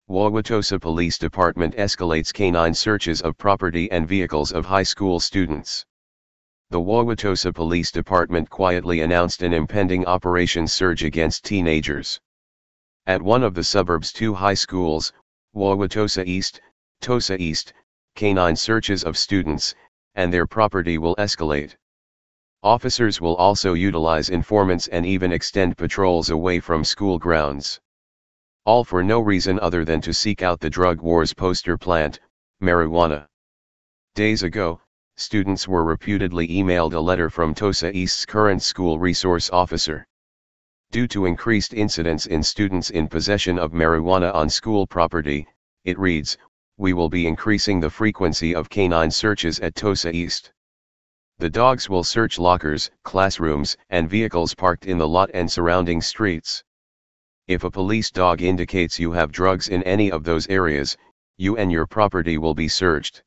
Wauwatosa Police Department escalates canine searches of property and vehicles of high school students. The Wauwatosa Police Department quietly announced an impending operations surge against teenagers. At one of the suburb's two high schools, Wauwatosa East, Tosa East, canine searches of students and their property will escalate. Officers will also utilize informants and even extend patrols away from school grounds. All for no reason other than to seek out the drug war's poster plant, marijuana. Days ago, students were reputedly emailed a letter from Tosa East's current school resource officer. Due to increased incidents in students in possession of marijuana on school property, it reads, "We will be increasing the frequency of canine searches at Tosa East. The dogs will search lockers, classrooms, and vehicles parked in the lot and surrounding streets. If a police dog indicates you have drugs in any of those areas, you and your property will be searched."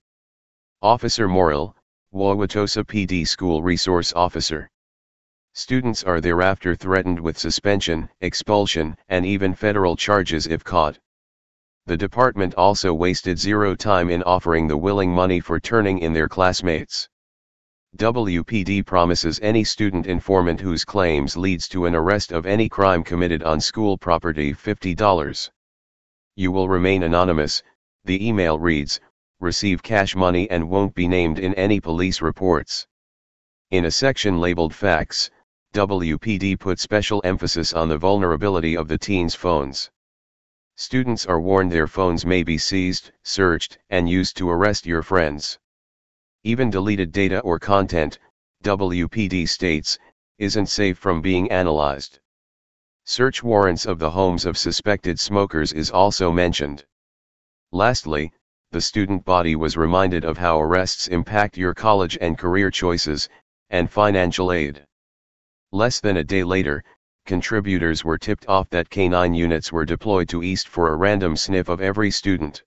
Officer Morrill, Wauwatosa PD School Resource Officer. Students are thereafter threatened with suspension, expulsion, and even federal charges if caught. The department also wasted zero time in offering the willing money for turning in their classmates. WPD promises any student informant whose claims leads to an arrest of any crime committed on school property $50. You will remain anonymous, the email reads, receive cash money and won't be named in any police reports. In a section labeled Facts, WPD put special emphasis on the vulnerability of the teens' phones. Students are warned their phones may be seized, searched, and used to arrest your friends. Even deleted data or content, WPD states, isn't safe from being analyzed. Search warrants of the homes of suspected smokers is also mentioned. Lastly, the student body was reminded of how arrests impact your college and career choices, and financial aid. Less than a day later, contributors were tipped off that canine units were deployed to East for a random sniff of every student.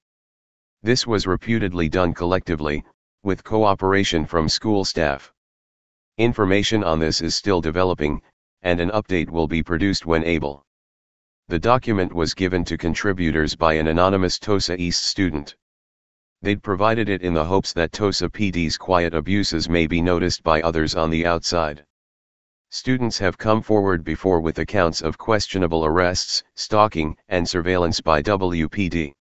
This was reputedly done collectively, with cooperation from school staff. Information on this is still developing, and an update will be produced when able. The document was given to contributors by an anonymous Tosa East student. They'd provided it in the hopes that Tosa PD's quiet abuses may be noticed by others on the outside. Students have come forward before with accounts of questionable arrests, stalking, and surveillance by WPD.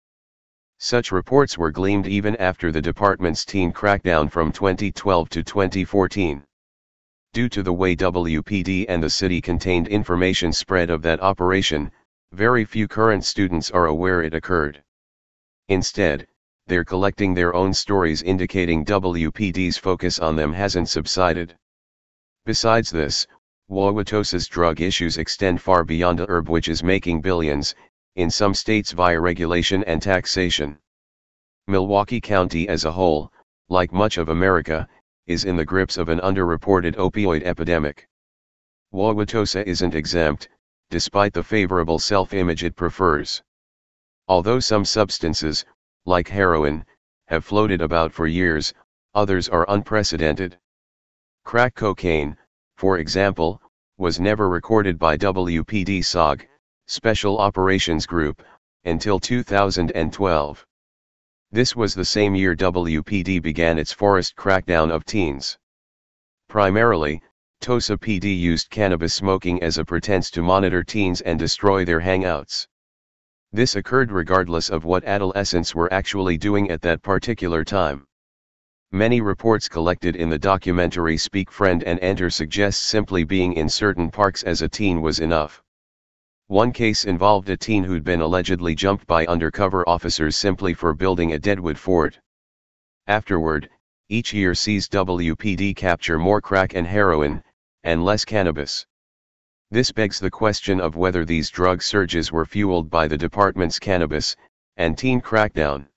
Such reports were gleaned even after the department's teen crackdown from 2012 to 2014. Due to the way WPD and the city contained information spread of that operation, very few current students are aware it occurred. Instead, they're collecting their own stories indicating WPD's focus on them hasn't subsided. Besides this, Wauwatosa's drug issues extend far beyond a herb which is making billions, in some states via regulation and taxation. Milwaukee County as a whole, like much of America, is in the grips of an underreported opioid epidemic. Wauwatosa isn't exempt, despite the favorable self-image it prefers. Although some substances, like heroin, have floated about for years, others are unprecedented. Crack cocaine, for example, was never recorded by WPD SOG, Special Operations Group, until 2012. This was the same year WPD began its forest crackdown of teens. Primarily, Tosa PD used cannabis smoking as a pretense to monitor teens and destroy their hangouts. This occurred regardless of what adolescents were actually doing at that particular time. Many reports collected in the documentary Speak Friend and Enter suggest simply being in certain parks as a teen was enough. One case involved a teen who'd been allegedly jumped by undercover officers simply for building a deadwood fort. Afterward, each year sees WPD capture more crack and heroin, and less cannabis. This begs the question of whether these drug surges were fueled by the department's cannabis and teen crackdown.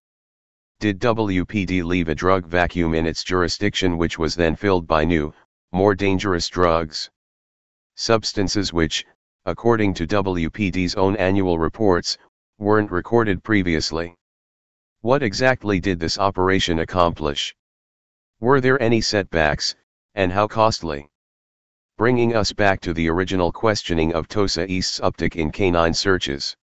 Did WPD leave a drug vacuum in its jurisdiction which was then filled by new, more dangerous drugs? Substances which, according to WPD's own annual reports, weren't recorded previously. What exactly did this operation accomplish? Were there any setbacks, and how costly? Bringing us back to the original questioning of Tosa East's uptick in canine searches.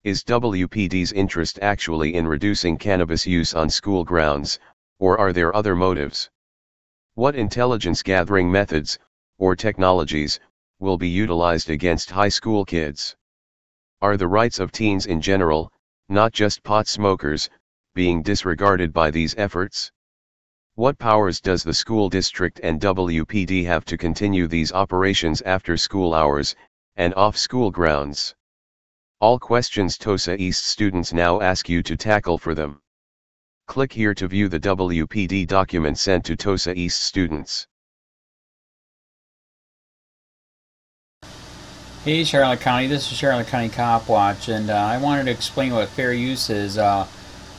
Is WPD's interest actually in reducing cannabis use on school grounds, or are there other motives? What intelligence gathering methods, or technologies, will be utilized against high school kids? Are the rights of teens in general, not just pot smokers, being disregarded by these efforts? What powers does the school district and WPD have to continue these operations after school hours, and off school grounds? All questions TOSA East students now ask you to tackle for them. Click here to view the WPD document sent to TOSA East students. Hey Charlotte County, this is Charlotte County COPWATCH, and I wanted to explain what fair use is.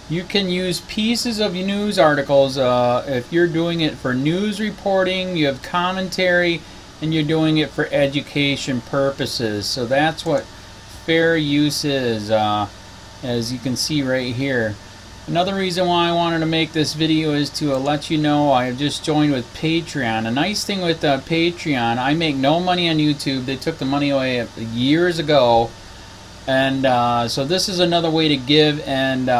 You can use pieces of news articles if you're doing it for news reporting, you have commentary, and you're doing it for education purposes. So that's what fair use is, as you can see right here. Another reason why I wanted to make this video is to let you know I have just joined with Patreon. A nice thing with Patreon, I make no money on YouTube. They took the money away years ago, and so this is another way to give, and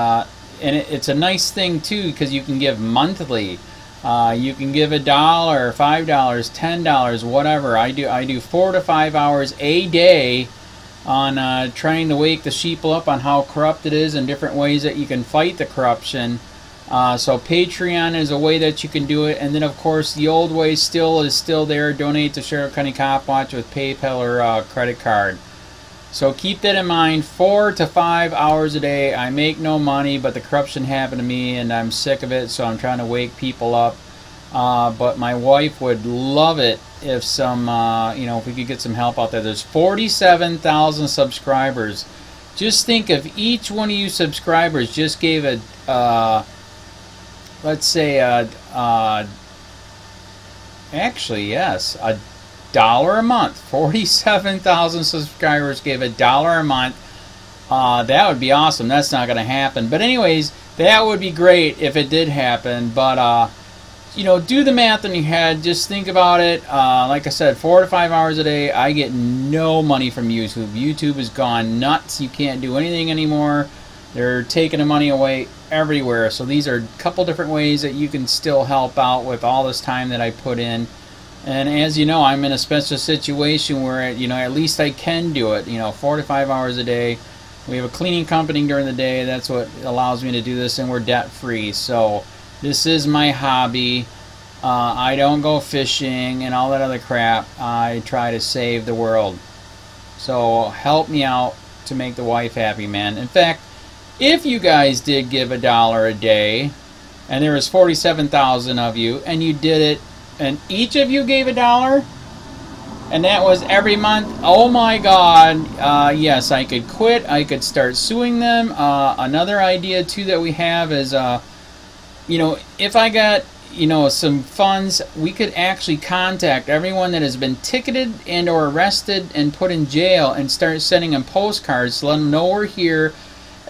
it's a nice thing too because you can give monthly. You can give $1, $5, $10, whatever. I do 4 to 5 hours a day on trying to wake the sheeple up on how corrupt it is and different ways that you can fight the corruption. So Patreon is a way that you can do it, and then of course the old way is still there. Donate to Charlotte County COPWATCH with PayPal or credit card. So keep that in mind. 4 to 5 hours a day. I make no money, but the corruption happened to me and I'm sick of it, so I'm trying to wake people up. But my wife would love it if if we could get some help out there. There's 47,000 subscribers. Just think if each one of you subscribers just gave let's say actually yes, $1 a month. 47,000 subscribers gave $1 a month. That would be awesome. That's not going to happen. But anyways, that would be great if it did happen. But do the math in your head. Just think about it. Like I said, 4 to 5 hours a day. I get no money from YouTube. YouTube has gone nuts. You can't do anything anymore. They're taking the money away everywhere. So these are a couple different ways that you can still help out with all this time that I put in. And as you know, I'm in a special situation where, at least I can do it. 4 to 5 hours a day. We have a cleaning company during the day. That's what allows me to do this, and we're debt free. So this is my hobby. I don't go fishing and all that other crap. I try to save the world. So help me out to make the wife happy, man. In fact, if you guys did give $1 a day, and there was 47,000 of you, and you did it, and each of you gave $1, and that was every month, oh my God, yes, I could quit. I could start suing them. Another idea too that we have is if I got some funds, we could actually contact everyone that has been ticketed and or arrested and put in jail and start sending them postcards to let them know we're here,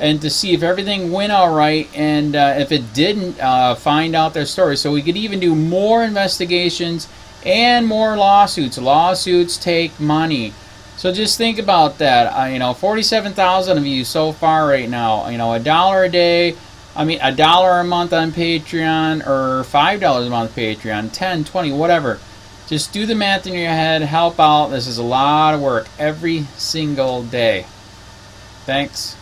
and to see if everything went all right, and if it didn't, find out their story. So we could even do more investigations and more lawsuits. Lawsuits take money. So just think about that. 47,000 of you so far right now. $1 a day. $1 a month on Patreon, or $5 a month Patreon, 10, 20, whatever. Just do the math in your head, help out. This is a lot of work every single day. Thanks.